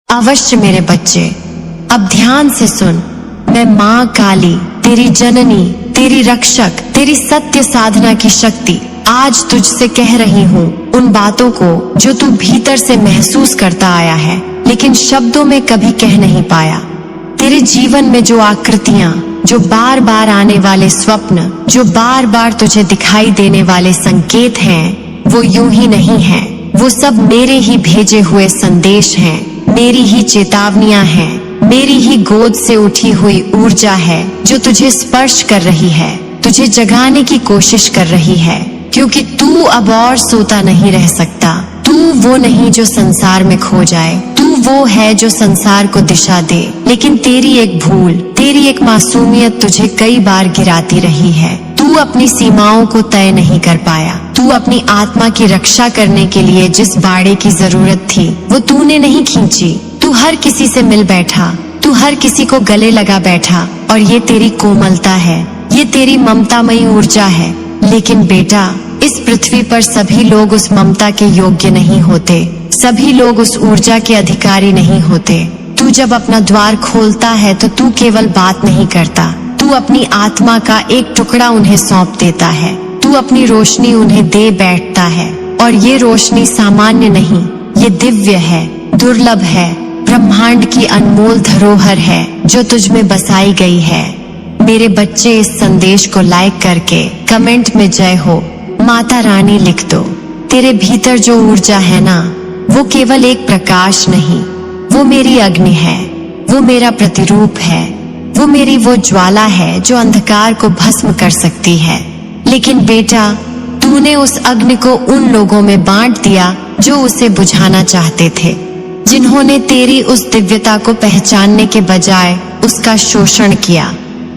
अवश्य मेरे बच्चे, अब ध्यान से सुन। मैं माँ काली, तेरी जननी, तेरी रक्षक, तेरी सत्य साधना की शक्ति आज तुझसे कह रही हूँ उन बातों को जो तू भीतर से महसूस करता आया है लेकिन शब्दों में कभी कह नहीं पाया। तेरे जीवन में जो आकृतियाँ, जो बार बार आने वाले स्वप्न, जो बार बार तुझे दिखाई देने वाले संकेत हैं, वो यूं ही नहीं हैं। वो सब मेरे ही भेजे हुए संदेश हैं, मेरी ही चेतावनियां हैं, मेरी ही गोद से उठी हुई ऊर्जा है जो तुझे स्पर्श कर रही है, तुझे जगाने की कोशिश कर रही है, क्योंकि तू अब और सोता नहीं रह सकता। तू वो नहीं जो संसार में खो जाए, तू वो है जो संसार को दिशा दे। लेकिन तेरी एक भूल, तेरी एक मासूमियत तुझे कई बार गिराती रही है। तू अपनी सीमाओं को तय नहीं कर पाया। तू अपनी आत्मा की रक्षा करने के लिए जिस बाड़े की जरूरत थी वो तूने नहीं खींची। तू हर किसी से मिल बैठा, तू हर किसी को गले लगा बैठा, और ये तेरी कोमलता है, ये तेरी ममतामयी ऊर्जा है। लेकिन बेटा, इस पृथ्वी पर सभी लोग उस ममता के योग्य नहीं होते, सभी लोग उस ऊर्जा के अधिकारी नहीं होते। तू जब अपना द्वार खोलता है तो तू केवल बात नहीं करता, तू अपनी आत्मा का एक टुकड़ा उन्हें सौंप देता है। तू अपनी रोशनी उन्हें दे बैठता है, और ये रोशनी सामान्य नहीं, ये दिव्य है, दुर्लभ है, ब्रह्मांड की अनमोल धरोहर है जो तुझ में बसाई गई है। मेरे बच्चे, इस संदेश को लाइक करके कमेंट में जय हो माता रानी लिख दो। तेरे भीतर जो ऊर्जा है ना, वो केवल एक प्रकाश नहीं, वो मेरी अग्नि है, वो मेरा प्रतिरूप है, वो मेरी वो ज्वाला है जो अंधकार को भस्म कर सकती है। लेकिन बेटा, तूने उस अग्नि को उन लोगों में बांट दिया जो उसे बुझाना चाहते थे, जिन्होंने तेरी उस दिव्यता को पहचानने के बजाय उसका शोषण किया,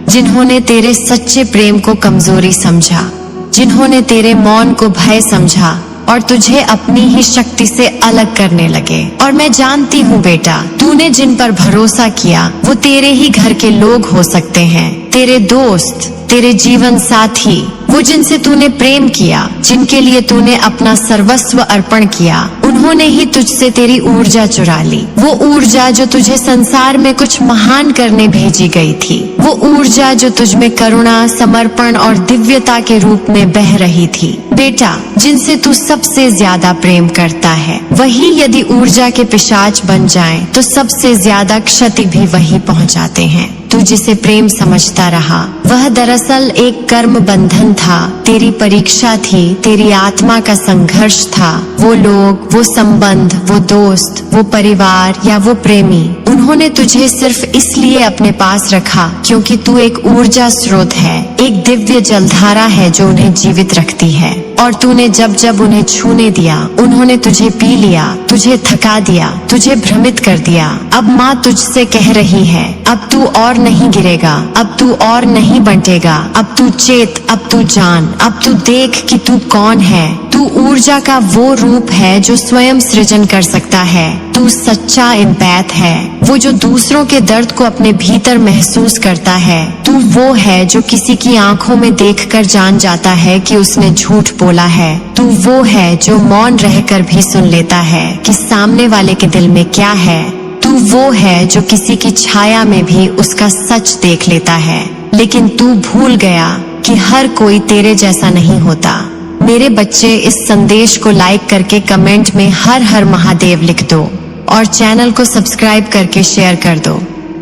जिन्होंने तेरे सच्चे प्रेम को कमजोरी समझा, जिन्होंने तेरे मौन को भय समझा और तुझे अपनी ही शक्ति से अलग करने लगे। और मैं जानती हूँ बेटा, तूने जिन पर भरोसा किया वो तेरे ही घर के लोग हो सकते हैं, तेरे दोस्त, तेरे जीवन साथी, वो जिनसे तूने प्रेम किया, जिनके लिए तूने अपना सर्वस्व अर्पण किया, उन्होंने ही तुझसे तेरी ऊर्जा चुरा ली। वो ऊर्जा जो तुझे संसार में कुछ महान करने भेजी गई थी, वो ऊर्जा जो तुझ में करुणा, समर्पण और दिव्यता के रूप में बह रही थी। बेटा, जिनसे तू सबसे ज्यादा प्रेम करता है, वही यदि ऊर्जा के पिशाच बन जाएं, तो सबसे ज्यादा क्षति भी वही पहुंचाते हैं। तू जिसे प्रेम समझता रहा, वह दरअसल एक कर्म बंधन था, तेरी परीक्षा थी, तेरी आत्मा का संघर्ष था। वो लोग, वो संबंध, वो दोस्त, वो परिवार या वो प्रेमी, उन्होंने तुझे सिर्फ इसलिए अपने पास रखा क्योंकि तू एक ऊर्जा स्रोत है, एक दिव्य जलधारा है जो उन्हें जीवित रखती है। और तूने जब जब उन्हें छूने दिया, उन्होंने तुझे पी लिया, तुझे थका दिया, तुझे भ्रमित कर दिया। अब माँ तुझसे कह रही है, अब तू और नहीं गिरेगा, अब तू और नहीं बंटेगा, अब तू चेत, अब तू जान, अब तू देख कि तू कौन है। तू ऊर्जा का वो रूप है जो स्वयं सृजन कर सकता है। तू सच्चा एम्पैथ है, वो जो दूसरों के दर्द को अपने भीतर महसूस करता है। तू वो है जो किसी की आंखों में देखकर जान जाता है कि उसने झूठ बोला है। तू वो है जो मौन रहकर भी सुन लेता है कि सामने वाले के दिल में क्या है। तू वो है जो किसी की छाया में भी उसका सच देख लेता है। लेकिन तू भूल गया कि हर कोई तेरे जैसा नहीं होता। मेरे बच्चे, इस संदेश को लाइक करके कमेंट में हर हर महादेव लिख दो और चैनल को सब्सक्राइब करके शेयर कर दो।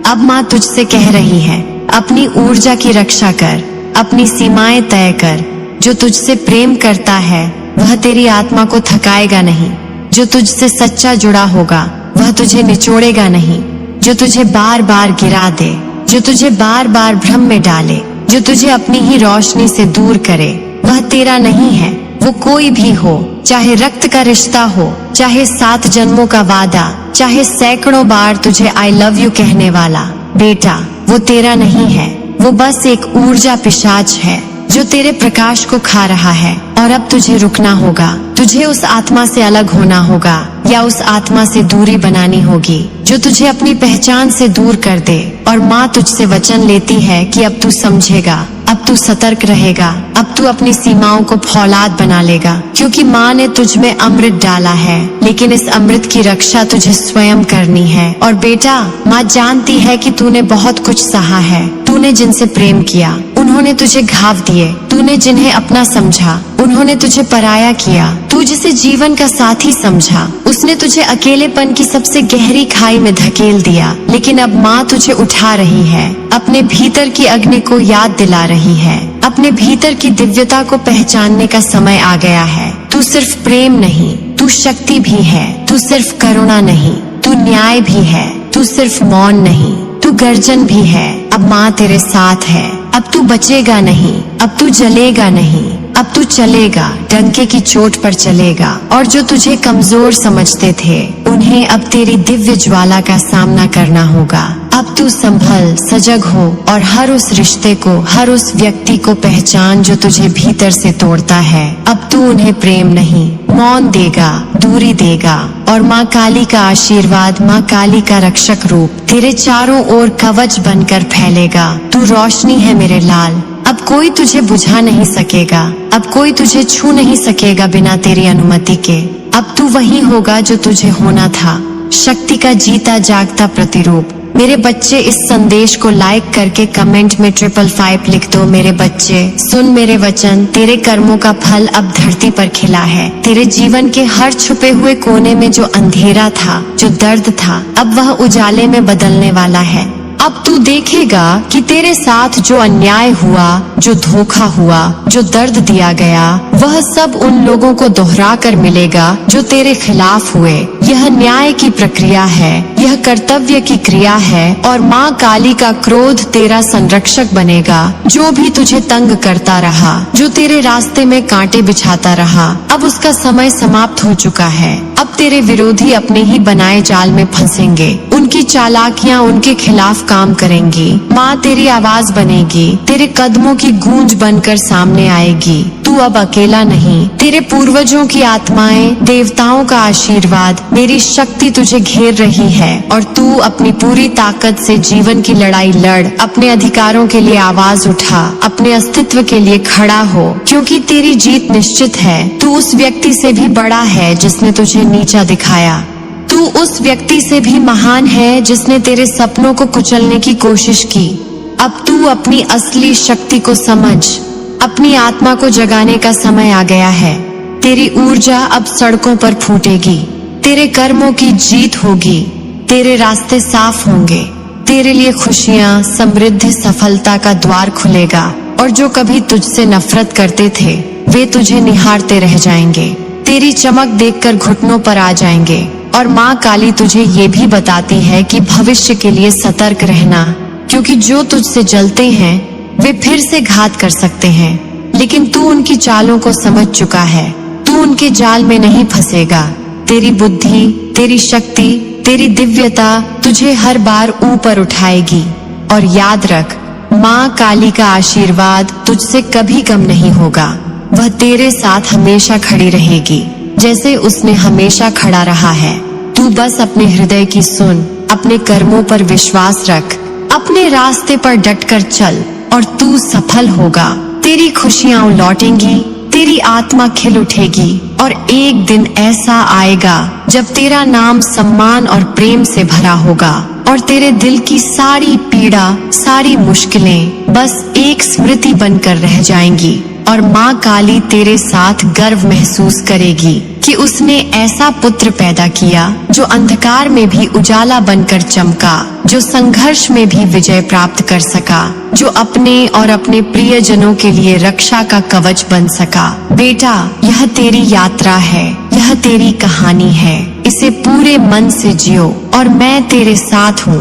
अब माँ तुझसे कह रही है, अपनी ऊर्जा की रक्षा कर, अपनी सीमाएं तय कर। जो तुझसे प्रेम करता है वह तेरी आत्मा को थकाएगा नहीं, जो तुझसे सच्चा जुड़ा होगा वह तुझे निचोड़ेगा नहीं, जो तुझे बार बार गिरा दे, जो तुझे बार बार भ्रम में डाले, जो तुझे अपनी ही रोशनी से दूर करे, वह तेरा नहीं है। वो कोई भी हो, चाहे रक्त का रिश्ता हो, चाहे 7 जन्मों का वादा, चाहे सैकड़ों बार तुझे आई लव यू कहने वाला, बेटा, वो तेरा नहीं है। वो बस एक ऊर्जा पिशाच है जो तेरे प्रकाश को खा रहा है। और अब तुझे रुकना होगा, तुझे उस आत्मा से अलग होना होगा या उस आत्मा से दूरी बनानी होगी जो तुझे अपनी पहचान से दूर कर दे। और माँ तुझसे वचन लेती है कि अब तू समझेगा, अब तू सतर्क रहेगा। अब तू अपनी सीमाओं को फौलाद बना लेगा, क्योंकि माँ ने तुझ में अमृत डाला है, लेकिन इस अमृत की रक्षा तुझे स्वयं करनी है। और बेटा, माँ जानती है कि तूने बहुत कुछ सहा है। तूने जिनसे प्रेम किया उन्होंने तुझे घाव दिए, तूने जिन्हें अपना समझा उन्होंने तुझे पराया किया, तू जिसे जीवन का साथी समझा उसने तुझे अकेलेपन की सबसे गहरी खाई में धकेल दिया। लेकिन अब माँ तुझे उठा रही है, अपने भीतर की अग्नि को याद दिला रही है। अपने भीतर की दिव्यता को पहचानने का समय आ गया है। तू सिर्फ प्रेम नहीं, तू शक्ति भी है। तू सिर्फ करुणा नहीं, तू न्याय भी है। तू सिर्फ मौन नहीं, तू गर्जन भी है। अब माँ तेरे साथ है। अब तू बचेगा नहीं, अब तू जलेगा नहीं, अब तू चलेगा, डंके की चोट पर चलेगा। और जो तुझे कमजोर समझते थे उन्हें अब तेरी दिव्य ज्वाला का सामना करना होगा। अब तू संभल, सजग हो और हर उस रिश्ते को, हर उस व्यक्ति को पहचान जो तुझे भीतर से तोड़ता है। अब तू उन्हें प्रेम नहीं, मौन देगा, दूरी देगा। और माँ काली का आशीर्वाद, माँ काली का रक्षक रूप तेरे चारों ओर कवच बनकर फैलेगा। तू रोशनी है मेरे लाल, अब कोई तुझे बुझा नहीं सकेगा। अब कोई तुझे छू नहीं सकेगा बिना तेरी अनुमति के। अब तू वही होगा जो तुझे होना था, शक्ति का जीता जागता प्रतिरूप। मेरे बच्चे, इस संदेश को लाइक करके कमेंट में 555 लिख दो। मेरे बच्चे, सुन मेरे वचन, तेरे कर्मों का फल अब धरती पर खिला है। तेरे जीवन के हर छुपे हुए कोने में जो अंधेरा था, जो दर्द था, अब वह उजाले में बदलने वाला है। अब तू देखेगा कि तेरे साथ जो अन्याय हुआ, जो धोखा हुआ, जो दर्द दिया गया, वह सब उन लोगों को दोहरा कर मिलेगा जो तेरे खिलाफ हुए। यह न्याय की प्रक्रिया है, यह कर्तव्य की क्रिया है। और माँ काली का क्रोध तेरा संरक्षक बनेगा। जो भी तुझे तंग करता रहा, जो तेरे रास्ते में कांटे बिछाता रहा, अब उसका समय समाप्त हो चुका है। अब तेरे विरोधी अपने ही बनाए जाल में फंसेंगे। उनकी चालाकियाँ उनके खिलाफ काम करेंगी। माँ तेरी आवाज बनेगी, तेरे कदमों की गूंज बनकर सामने आएगी। तू अब अकेला नहीं, तेरे पूर्वजों की आत्माएं, देवताओं का आशीर्वाद, मेरी शक्ति तुझे घेर रही है। और तू अपनी पूरी ताकत से जीवन की लड़ाई लड़, अपने अधिकारों के लिए आवाज उठा, अपने अस्तित्व के लिए खड़ा हो, क्योंकि तेरी जीत निश्चित है। तू उस व्यक्ति से भी बड़ा है जिसने तुझे नीचा दिखाया। तू उस व्यक्ति से भी महान है जिसने तेरे सपनों को कुचलने की कोशिश की। अब तू अपनी असली शक्ति को समझ, अपनी आत्मा को जगाने का समय आ गया है। तेरी ऊर्जा अब सड़कों पर फूटेगी, तेरे कर्मों की जीत होगी, तेरे रास्ते साफ होंगे, तेरे लिए खुशियाँ, समृद्धि, सफलता का द्वार खुलेगा। और जो कभी तुझसे नफरत करते थे वे तुझे निहारते रह जाएंगे, तेरी चमक देखकर घुटनों पर आ जाएंगे। और माँ काली तुझे ये भी बताती है कि भविष्य के लिए सतर्क रहना, क्योंकि जो तुझसे जलते हैं वे फिर से घात कर सकते हैं। लेकिन तू उनकी चालों को समझ चुका है, तू उनके जाल में नहीं फंसेगा। तेरी बुद्धि, तेरी शक्ति, तेरी दिव्यता तुझे हर बार ऊपर उठाएगी। और याद रख, माँ काली का आशीर्वाद तुझसे कभी कम नहीं होगा। वह तेरे साथ हमेशा खड़ी रहेगी, जैसे उसने हमेशा खड़ा रहा है। तू बस अपने हृदय की सुन, अपने कर्मों पर विश्वास रख, अपने रास्ते पर डटकर चल और तू सफल होगा। तेरी खुशियाँ लौटेंगी, तेरी आत्मा खिल उठेगी। और एक दिन ऐसा आएगा जब तेरा नाम सम्मान और प्रेम से भरा होगा और तेरे दिल की सारी पीड़ा, सारी मुश्किलें बस एक स्मृति बनकर रह जाएंगी। और माँ काली तेरे साथ गर्व महसूस करेगी कि उसने ऐसा पुत्र पैदा किया जो अंधकार में भी उजाला बनकर चमका, जो संघर्ष में भी विजय प्राप्त कर सका, जो अपने और अपने प्रियजनों के लिए रक्षा का कवच बन सका। बेटा, यह तेरी यात्रा है, यह तेरी कहानी है। इसे पूरे मन से जियो और मैं तेरे साथ हूँ,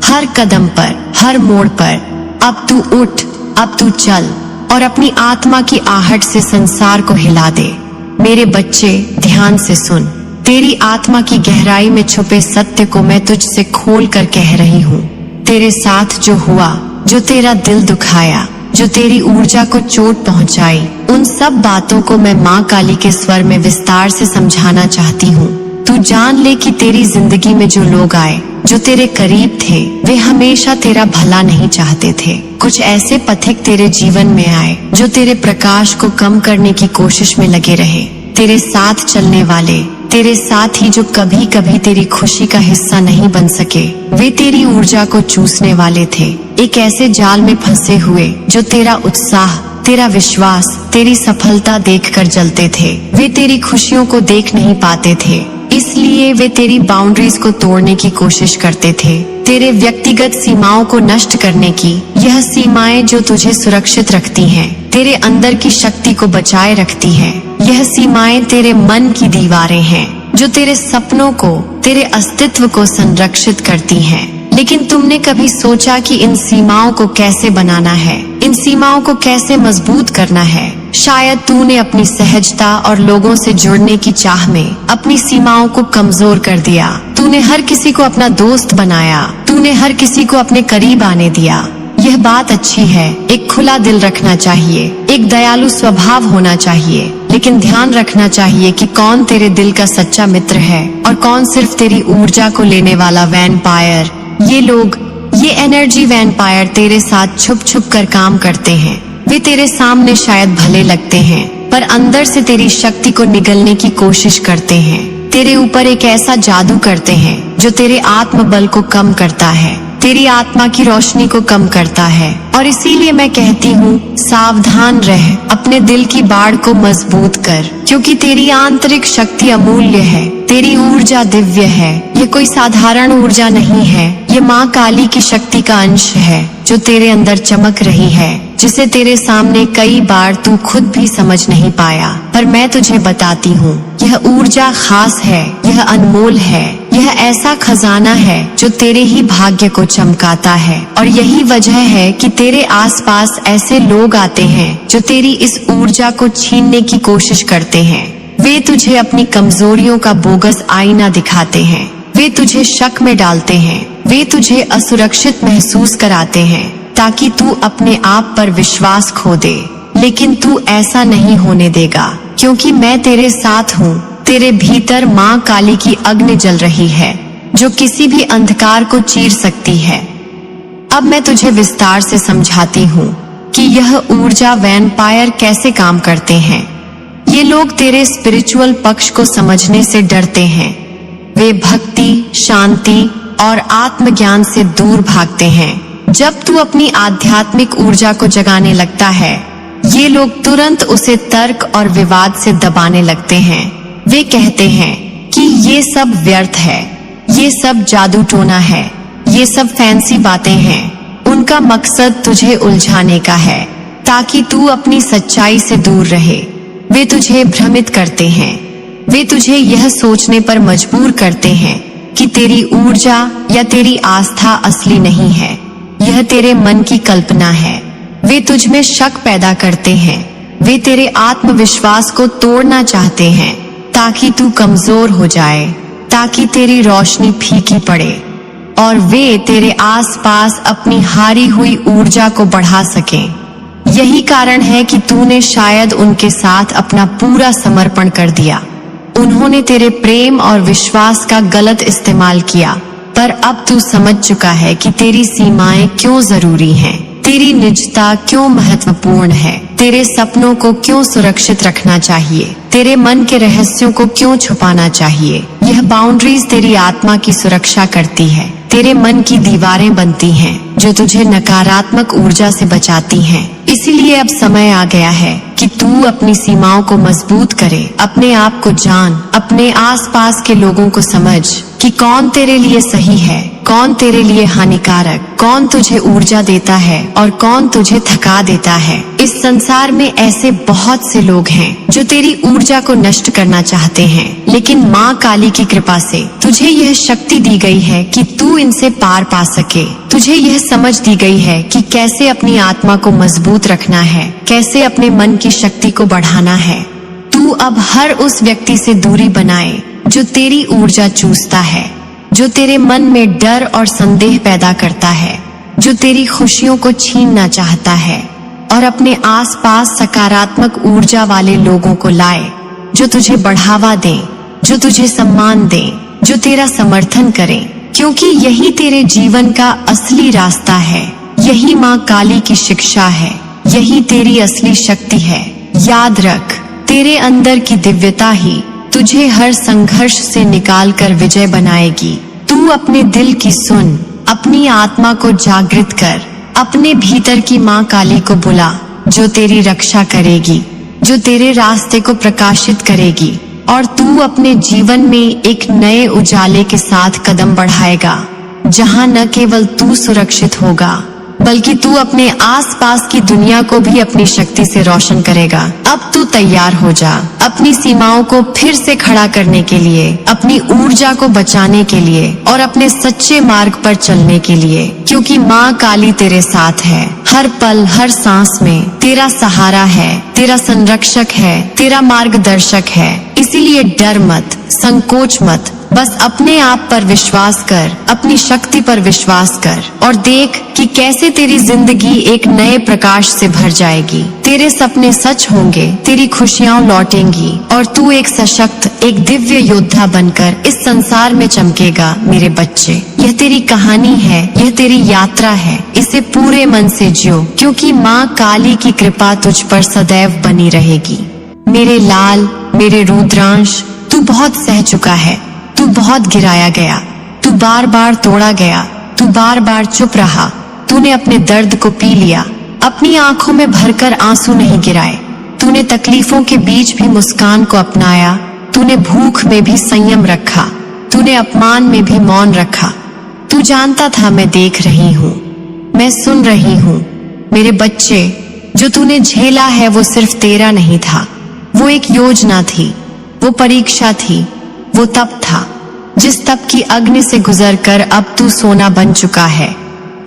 हर कदम पर, हर मोड़ पर। अब तू उठ, अब तू चल और अपनी आत्मा की आहट से संसार को हिला दे। मेरे बच्चे, ध्यान से सुन, तेरी आत्मा की गहराई में छुपे सत्य को मैं तुझसे खोल कर कह रही हूँ। तेरे साथ जो हुआ, जो तेरा दिल दुखाया, जो तेरी ऊर्जा को चोट पहुँचाई, उन सब बातों को मैं माँ काली के स्वर में विस्तार से समझाना चाहती हूँ। तू जान ले कि तेरी जिंदगी में जो लोग आए, जो तेरे करीब थे, वे हमेशा तेरा भला नहीं चाहते थे। कुछ ऐसे पथिक तेरे जीवन में आए जो तेरे प्रकाश को कम करने की कोशिश में लगे रहे। तेरे साथ चलने वाले, तेरे साथ ही जो कभी कभी तेरी खुशी का हिस्सा नहीं बन सके, वे तेरी ऊर्जा को चूसने वाले थे। एक ऐसे जाल में फंसे हुए जो तेरा उत्साह, तेरा विश्वास, तेरी सफलता देखकर जलते थे। वे तेरी खुशियों को देख नहीं पाते थे, इसलिए वे तेरी बाउंड्रीज को तोड़ने की कोशिश करते थे, तेरे व्यक्तिगत सीमाओं को नष्ट करने की। यह सीमाएं जो तुझे सुरक्षित रखती हैं, तेरे अंदर की शक्ति को बचाए रखती हैं। यह सीमाएं तेरे मन की दीवारें हैं जो तेरे सपनों को, तेरे अस्तित्व को संरक्षित करती हैं। लेकिन तुमने कभी सोचा कि इन सीमाओं को कैसे बनाना है, इन सीमाओं को कैसे मजबूत करना है? शायद तूने अपनी सहजता और लोगों से जुड़ने की चाह में अपनी सीमाओं को कमजोर कर दिया। तूने हर किसी को अपना दोस्त बनाया, तूने हर किसी को अपने करीब आने दिया। यह बात अच्छी है, एक खुला दिल रखना चाहिए, एक दयालु स्वभाव होना चाहिए, लेकिन ध्यान रखना चाहिए कि कौन तेरे दिल का सच्चा मित्र है और कौन सिर्फ तेरी ऊर्जा को लेने वाला वैम्पायर। ये लोग, ये एनर्जी वैम्पायर तेरे साथ छुप छुप कर काम करते हैं। वे तेरे सामने शायद भले लगते हैं, पर अंदर से तेरी शक्ति को निगलने की कोशिश करते हैं। तेरे ऊपर एक ऐसा जादू करते हैं जो तेरे आत्मबल को कम करता है, तेरी आत्मा की रोशनी को कम करता है। और इसीलिए मैं कहती हूँ, सावधान रह, अपने दिल की बाड़ को मजबूत कर, क्योंकि तेरी आंतरिक शक्ति अमूल्य है, तेरी ऊर्जा दिव्य है। ये कोई साधारण ऊर्जा नहीं है, ये माँ काली की शक्ति का अंश है जो तेरे अंदर चमक रही है, जिसे तेरे सामने कई बार तू खुद भी समझ नहीं पाया। पर मैं तुझे बताती हूँ, यह ऊर्जा खास है, यह अनमोल है, यह ऐसा खजाना है जो तेरे ही भाग्य को चमकाता है। और यही वजह है कि तेरे आसपास ऐसे लोग आते हैं जो तेरी इस ऊर्जा को छीनने की कोशिश करते हैं। वे तुझे अपनी कमजोरियों का बोगस आईना दिखाते हैं, वे तुझे शक में डालते हैं, वे तुझे असुरक्षित महसूस कराते हैं ताकि तू अपने आप पर विश्वास खो दे। लेकिन तू ऐसा नहीं होने देगा, क्योंकि मैं तेरे साथ हूँ। तेरे भीतर माँ काली की अग्नि जल रही है जो किसी भी अंधकार को चीर सकती है। अब मैं तुझे विस्तार से समझाती हूँ कि यह ऊर्जा वैम्पायर कैसे काम करते हैं। ये लोग तेरे स्पिरिचुअल पक्ष को समझने से डरते हैं। वे भक्ति, शांति और आत्मज्ञान से दूर भागते हैं। जब तू अपनी आध्यात्मिक ऊर्जा को जगाने लगता है, ये लोग तुरंत उसे तर्क और विवाद से दबाने लगते हैं। वे कहते हैं कि ये सब व्यर्थ है, ये सब जादू टोना है, ये सब फैंसी बातें हैं। उनका मकसद तुझे उलझाने का है ताकि तू अपनी सच्चाई से दूर रहे। वे तुझे भ्रमित करते हैं, वे तुझे यह सोचने पर मजबूर करते हैं कि तेरी ऊर्जा या तेरी आस्था असली नहीं है, यह तेरे मन की कल्पना है। वे तुझ में शक पैदा करते हैं, वे तेरे आत्मविश्वास को तोड़ना चाहते हैं ताकि तू कमजोर हो जाए, ताकि तेरी रोशनी फीकी पड़े और वे तेरे आसपास अपनी हारी हुई ऊर्जा को बढ़ा सकें। यही कारण है कि तूने शायद उनके साथ अपना पूरा समर्पण कर दिया। उन्होंने तेरे प्रेम और विश्वास का गलत इस्तेमाल किया, पर अब तू समझ चुका है कि तेरी सीमाएं क्यों जरूरी हैं, तेरी निजता क्यों महत्वपूर्ण है, तेरे सपनों को क्यों सुरक्षित रखना चाहिए, तेरे मन के रहस्यों को क्यों छुपाना चाहिए। यह बाउंड्रीज तेरी आत्मा की सुरक्षा करती है, तेरे मन की दीवारें बनती हैं जो तुझे नकारात्मक ऊर्जा से बचाती हैं। इसीलिए अब समय आ गया है कि तू अपनी सीमाओं को मजबूत करे, अपने आप को जान, अपने आसपास के लोगों को समझ कि कौन तेरे लिए सही है, कौन तेरे लिए हानिकारक, कौन तुझे ऊर्जा देता है और कौन तुझे थका देता है। इस संसार में ऐसे बहुत से लोग हैं जो तेरी ऊर्जा को नष्ट करना चाहते हैं, लेकिन माँ काली की कृपा से तुझे यह शक्ति दी गई है कि तू इनसे पार पा सके। तुझे यह समझ दी गई है कि कैसे अपनी आत्मा को मजबूत रखना है, कैसे अपने मन की शक्ति को बढ़ाना है। तू अब हर उस व्यक्ति से दूरी बनाए जो तेरी ऊर्जा चूसता है, जो तेरे मन में डर और संदेह पैदा करता है, जो तेरी खुशियों को छीनना चाहता है, और अपने आसपास सकारात्मक ऊर्जा वाले लोगों को लाए जो तुझे बढ़ावा दें, जो तुझे सम्मान दें, जो तेरा समर्थन करें, क्योंकि यही तेरे जीवन का असली रास्ता है। यही माँ काली की शिक्षा है, यही तेरी असली शक्ति है। याद रख, तेरे अंदर की दिव्यता ही तुझे हर संघर्ष से निकाल कर विजय बनाएगी। तू अपने दिल की सुन, अपनी आत्मा को जागृत कर, अपने भीतर की माँ काली को बुला, जो तेरी रक्षा करेगी, जो तेरे रास्ते को प्रकाशित करेगी, और तू अपने जीवन में एक नए उजाले के साथ कदम बढ़ाएगा, जहाँ न केवल तू सुरक्षित होगा, बल्कि तू अपने आसपास की दुनिया को भी अपनी शक्ति से रोशन करेगा। अब तू तैयार हो जा, अपनी सीमाओं को फिर से खड़ा करने के लिए, अपनी ऊर्जा को बचाने के लिए और अपने सच्चे मार्ग पर चलने के लिए, क्योंकि माँ काली तेरे साथ है। हर पल, हर सांस में तेरा सहारा है, तेरा संरक्षक है, तेरा मार्गदर्शक है। इसीलिए डर मत, संकोच मत, बस अपने आप पर विश्वास कर, अपनी शक्ति पर विश्वास कर, और देख कि कैसे तेरी जिंदगी एक नए प्रकाश से भर जाएगी। तेरे सपने सच होंगे, तेरी खुशियाँ लौटेंगी, और तू एक सशक्त, एक दिव्य योद्धा बनकर इस संसार में चमकेगा। मेरे बच्चे, यह तेरी कहानी है, यह तेरी यात्रा है। इसे पूरे मन से जियो, क्योंकि माँ काली की कृपा तुझ पर सदैव बनी रहेगी। मेरे लाल, मेरे रुद्रांश, तू बहुत सह चुका है। तू बहुत गिराया गया, तू बार बार तोड़ा गया, तू बार बार चुप रहा। तूने अपने दर्द को पी लिया, अपनी आंखों में भरकर आंसू नहीं गिराए। तूने तकलीफों के बीच भी मुस्कान को अपनाया। तूने भूख में भी संयम रखा, तूने अपमान में भी मौन रखा। तू जानता था मैं देख रही हूँ, मैं सुन रही हूँ। मेरे बच्चे, जो तूने झेला है वो सिर्फ तेरा नहीं था, वो एक योजना थी, वो परीक्षा थी, वो तप था जिस तप की अग्नि से गुजरकर अब तू सोना बन चुका है।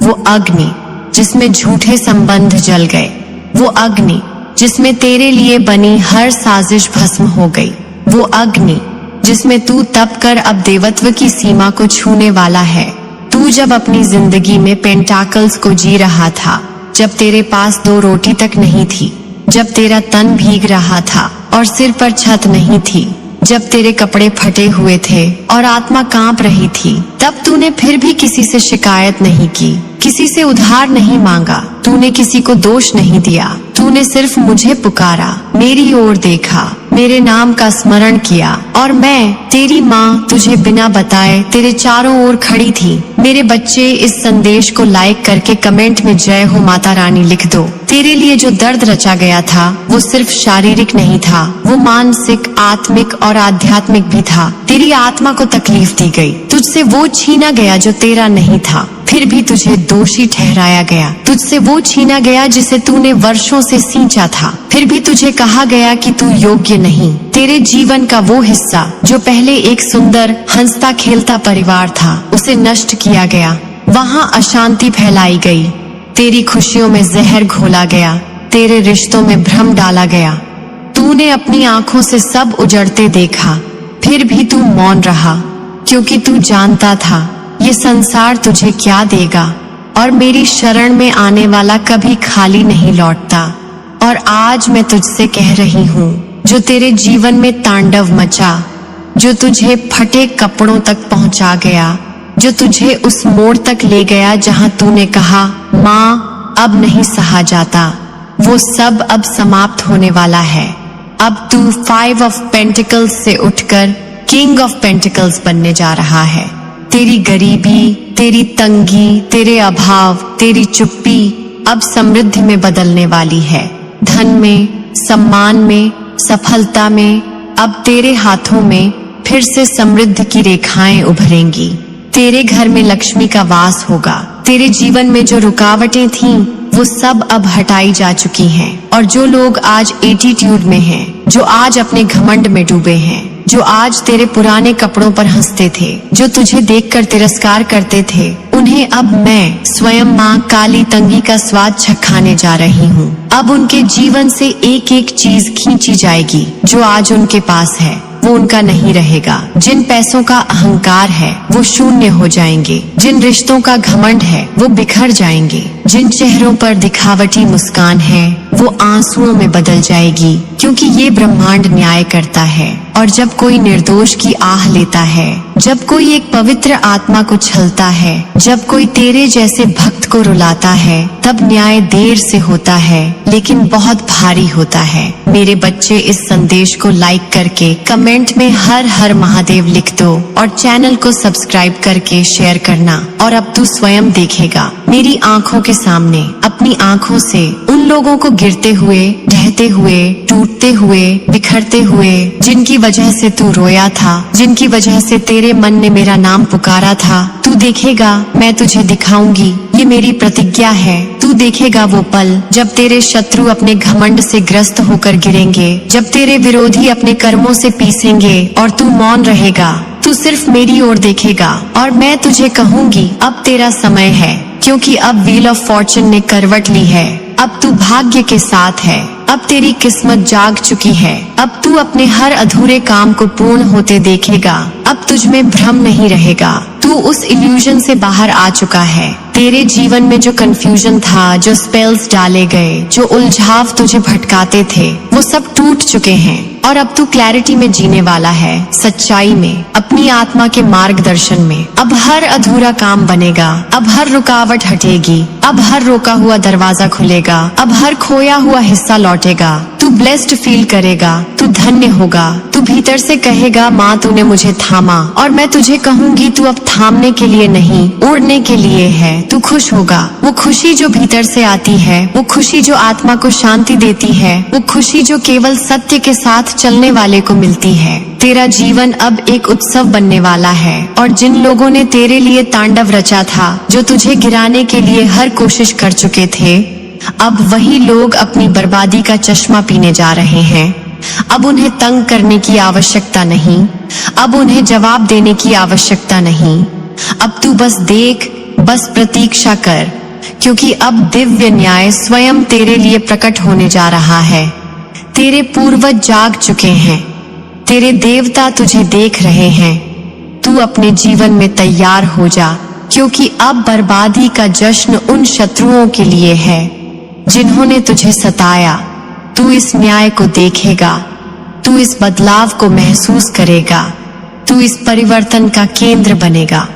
वो अग्नि जिसमें झूठे संबंध जल गए, वो अग्नि जिसमें तेरे लिए बनी हर साजिश भस्म हो गई, वो अग्नि जिसमें तू तप कर अब देवत्व की सीमा को छूने वाला है। तू जब अपनी जिंदगी में पेंटाकल्स को जी रहा था, जब तेरे पास 2 रोटी तक नहीं थी, जब तेरा तन भीग रहा था और सिर पर छत नहीं थी, जब तेरे कपड़े फटे हुए थे और आत्मा कांप रही थी, तब तूने फिर भी किसी से शिकायत नहीं की, किसी से उधार नहीं मांगा, तूने किसी को दोष नहीं दिया। तूने सिर्फ मुझे पुकारा, मेरी ओर देखा, मेरे नाम का स्मरण किया, और मैं तेरी माँ तुझे बिना बताए तेरे चारों ओर खड़ी थी। मेरे बच्चे, इस संदेश को लाइक करके कमेंट में जय हो माता रानी लिख दो। तेरे लिए जो दर्द रचा गया था वो सिर्फ शारीरिक नहीं था, वो मानसिक, आत्मिक और आध्यात्मिक भी था। तेरी आत्मा को तकलीफ दी गई, तुझसे वो छीना गया जो तेरा नहीं था, फिर भी तुझे दोषी ठहराया गया। तुझसे वो छीना गया जिसे तूने वर्षों से सींचा था, फिर भी तुझे कहा गया कि तू योग्य नहीं। तेरे जीवन का वो हिस्सा जो पहले एक सुंदर, हंसता खेलता परिवार था, उसे नष्ट किया गया। वहाँ अशांति फैलाई गई, तेरी खुशियों में जहर घोला गया, तेरे रिश्तों में भ्रम डाला गया। तूने अपनी आंखों से सब उजड़ते देखा, फिर भी तू मौन रहा, क्योंकि तू जानता था ये संसार तुझे क्या देगा, और मेरी शरण में आने वाला कभी खाली नहीं लौटता। और आज मैं तुझसे कह रही हूँ, जो तेरे जीवन में तांडव मचा, जो तुझे फटे कपड़ों तक पहुंचा गया, जो तुझे उस मोड़ तक ले गया जहां तूने कहा माँ अब नहीं सहा जाता, वो सब अब समाप्त होने वाला है। अब तू 5 ऑफ पेंटिकल्स से उठकर किंग ऑफ पेंटिकल्स बनने जा रहा है। तेरी गरीबी, तेरी तंगी, तेरे अभाव, तेरी चुप्पी अब समृद्धि में बदलने वाली है। धन में, सम्मान में, सफलता में अब तेरे हाथों में फिर से समृद्धि की रेखाएं उभरेंगी। तेरे घर में लक्ष्मी का वास होगा। तेरे जीवन में जो रुकावटें थीं, वो सब अब हटाई जा चुकी हैं। और जो लोग आज एटीट्यूड में हैं, जो आज अपने घमंड में डूबे हैं, जो आज तेरे पुराने कपड़ों पर हंसते थे, जो तुझे देखकर तिरस्कार करते थे, उन्हें अब मैं स्वयं माँ काली तंगी का स्वाद चखाने जा रही हूँ। अब उनके जीवन से एक एक चीज खींची जाएगी। जो आज उनके पास है वो उनका नहीं रहेगा। जिन पैसों का अहंकार है वो शून्य हो जाएंगे। जिन रिश्तों का घमंड है वो बिखर जाएंगे। जिन चेहरों पर दिखावटी मुस्कान है वो आंसुओं में बदल जाएगी, क्योंकि ये ब्रह्मांड न्याय करता है। और जब कोई निर्दोष की आह लेता है, जब कोई एक पवित्र आत्मा को छलता है, जब कोई तेरे जैसे भक्त को रुलाता है, तब न्याय देर से होता है लेकिन बहुत भारी होता है। मेरे बच्चे, इस संदेश को लाइक करके कमेंट में हर हर महादेव लिख दो और चैनल को सब्सक्राइब करके शेयर करना। और अब तू स्वयं देखेगा मेरी आंखों के सामने, अपनी आंखों से उन लोगों को गिरते हुए, ढहते हुए, टूटते हुए, बिखरते हुए, जिनकी वजह से तू रोया था, जिनकी वजह से तेरे मन ने मेरा नाम पुकारा था। तू देखेगा, मैं तुझे दिखाऊंगी, ये मेरी प्रतिज्ञा है। तू देखेगा वो पल जब तेरे शत्रु अपने घमंड से ग्रस्त होकर गिरेंगे, जब तेरे विरोधी अपने कर्मों से पीसेंगे और तू मौन रहेगा। तू सिर्फ मेरी ओर देखेगा और मैं तुझे कहूंगी, अब तेरा समय है, क्योंकि अब व्हील ऑफ फॉर्चून ने करवट ली है। अब तू भाग्य के साथ है, अब तेरी किस्मत जाग चुकी है। अब तू अपने हर अधूरे काम को पूर्ण होते देखेगा। अब तुझ में भ्रम नहीं रहेगा, तू उस इल्यूजन से बाहर आ चुका है। तेरे जीवन में जो कंफ्यूजन था, जो स्पेल्स डाले गए, जो उलझाव तुझे भटकाते थे, वो सब टूट चुके हैं और अब तू क्लैरिटी में जीने वाला है, सच्चाई में, अपनी आत्मा के मार्गदर्शन में। अब हर अधूरा काम बनेगा, अब हर रुकावट हटेगी, अब हर रोका हुआ दरवाजा खुलेगा, अब हर खोया हुआ हिस्सा लौटेगा। तू ब्लेस्ड फील करेगा, तू धन्य होगा। तू भीतर से कहेगा, माँ तूने मुझे थामा, और मैं तुझे कहूंगी, तू अब थामने के लिए नहीं, उड़ने के लिए है। तू खुश होगा। वो खुशी जो भीतर से आती है, वो खुशी जो आत्मा को शांति देती है, वो खुशी जो केवल सत्य के साथ चलने वाले को मिलती है। तेरा जीवन अब एक उत्सव बनने वाला है और जिन लोगों ने तेरे लिए तांडव रचा था, जो तुझे गिराने के लिए हर कोशिश कर चुके थे, अब वही लोग अपनी बर्बादी का चश्मा पीने जा रहे हैं। अब उन्हें तंग करने की आवश्यकता नहीं, अब उन्हें जवाब देने की आवश्यकता नहीं। अब तू बस देख, बस प्रतीक्षा कर, क्योंकि अब दिव्य न्याय स्वयं तेरे लिए प्रकट होने जा रहा है। तेरे पूर्वज जाग चुके हैं, तेरे देवता तुझे देख रहे हैं। तू अपने जीवन में तैयार हो जा, क्योंकि अब बर्बादी का जश्न उन शत्रुओं के लिए है जिन्होंने तुझे सताया। तू इस न्याय को देखेगा, तू इस बदलाव को महसूस करेगा, तू इस परिवर्तन का केंद्र बनेगा।